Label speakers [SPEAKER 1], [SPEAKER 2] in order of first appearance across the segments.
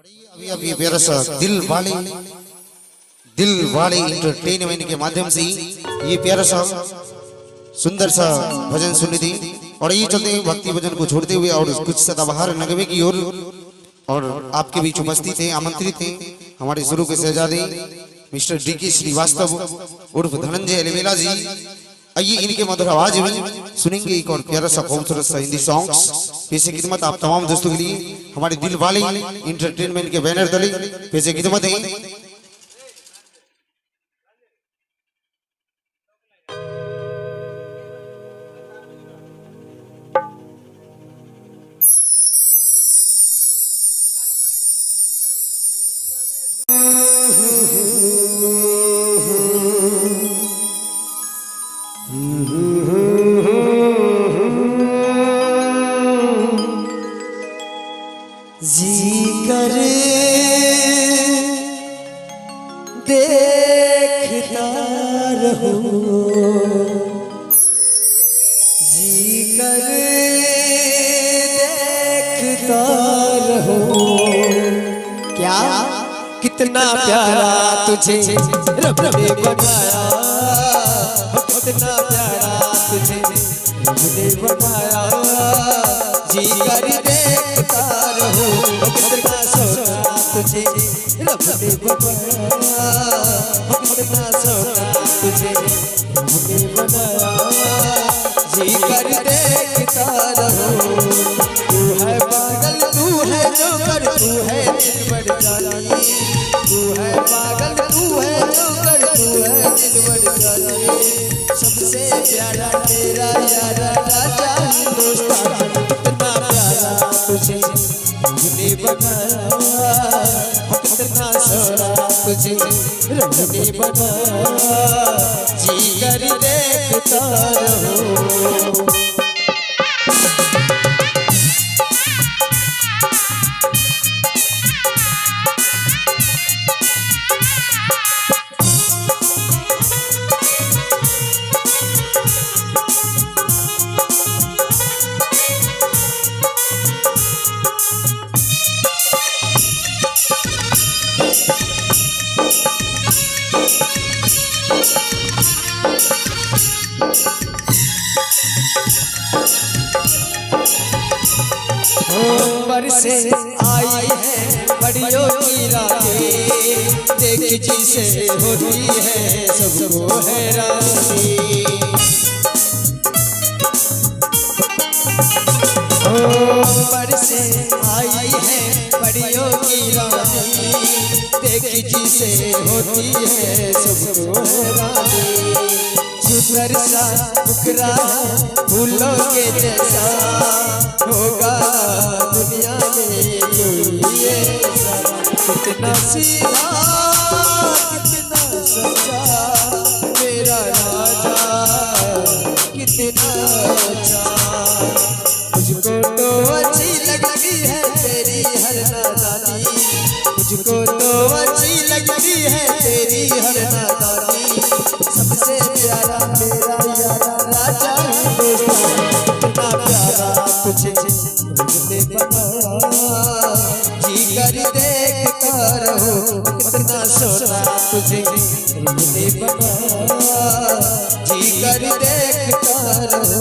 [SPEAKER 1] अभी अभी प्यारा सा दिल वाले एंटरटेनमेंट के माध्यम से ये प्यारा सा सुंदर सा भजन सुनी थी। और ये चलते हैं भक्ति भजन को छोड़ते हुए और कुछ सदाबहार नगमे की ओर और आपके बीच उपस्थित थे, आमंत्रित थे हमारे शुरू के शहजादे मिस्टर डी.के. श्रीवास्तव उर्फ धनंजय एलवेला जी। आइए इनके मधुर आवाज में सुनेंगे एक और प्यारा सा खूबसूरत सा हिंदी सॉन्ग्स। पेशे खिदमत आप तमाम दोस्तों के लिए हमारे दिल वाले इंटरटेनमेंट के बैनर तले पेशे खिदमत है।
[SPEAKER 2] जी कर देखता रहो, जी कर देखता रहो, क्या कितना प्यारा तुझे रब ने बनाया, कितना प्यारा तुझे रब ने बनाया। जी कर देखता रहो, कितना सोना तुझे रब ने बनाया, कितना सोना तुझे रब ने बनाया। जी कर देखता रहो, तू है पागल तू है जोकर तू है दिलबर जानी, तू है पागल तू है जोकर तू है दिलबर जानी। सबसे प्यारा तेरा यारा राजा हिंदुस्तान, कितना प्यारा तुझे रब ने बनाया, कितना सोना तुझे रब ने बनाया। जी कर देखता रहो। से आई है बड़ियों की रातें, देख जिसे होती है सबको हैरानी। ऊपर से आई है बड़ियों की रातें, देख जिसे होती है सबको हैरानी। सुंदर सा मुखरा फूलों के जैसा होगा दुनिया में कोई ऐसा, कितना सीधा कितना सच्चा मेरा राजा, कितना अच्छा। मुझको तो अच्छी लगती है तेरी हर नादानी, मुझको तो अच्छी लगती है तेरी हर नादानी। सबसे प्यारा मेरा यारा राजा हिंदुस्तान, कितना प्यारा तुझे रब ने बनाया। जी कर देखता रहो, कितना सोना तुझे रब ने बनाया। जी कर देखता रहो।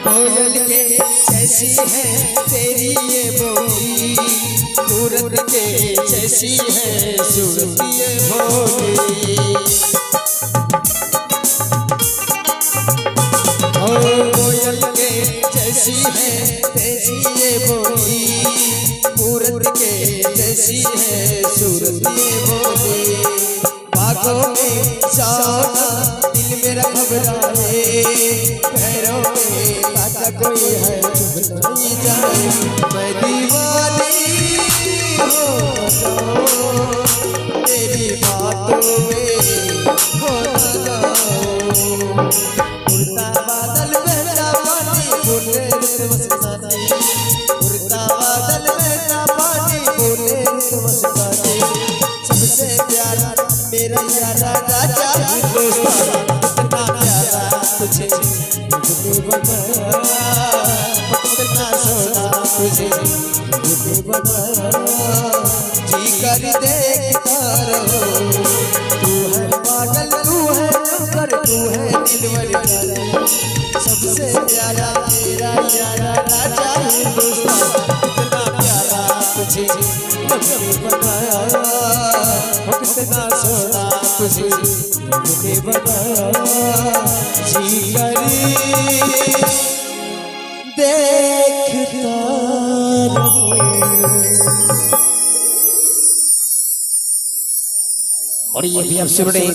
[SPEAKER 2] कोयल के जैसी है तेरी ये बोली, सूरत के जैसी है सूरत ये भोली। कोयल के जैसी है तेरी ये बोली, सूरत के जैसी है सूरत ये भोली। बागों में जाओ ना दिल मेरा घबराए, पैरों में न कोई है चुप नहीं जाए, मैं दीवानी हो जाऊं, तेरी बातों में हो न जाऊं। उड़ता बादल बहता पानी बोले रे मस्तानी, उड़ता बादल बहता पानी बोले रे मस्तानी। सबसे प्यारा मेरा यारा राजा हिंदुस्तान, कितना प्यारा तुझे मुझे बनाया, कितना सोना तुझे मुझे बनाया। जी कर देखता रहो, तू है पागल तू है जोकर तू है दिलवर प्यारा। सबसे प्यारा मेरा यारा राजा हिंदुस्तान, कितना प्यारा तुझे मुझे बनाया, कितना सोना तुझे मुझे बनाया। जी करी देखता रहो।
[SPEAKER 3] और ये भी अब सुन रहे हैं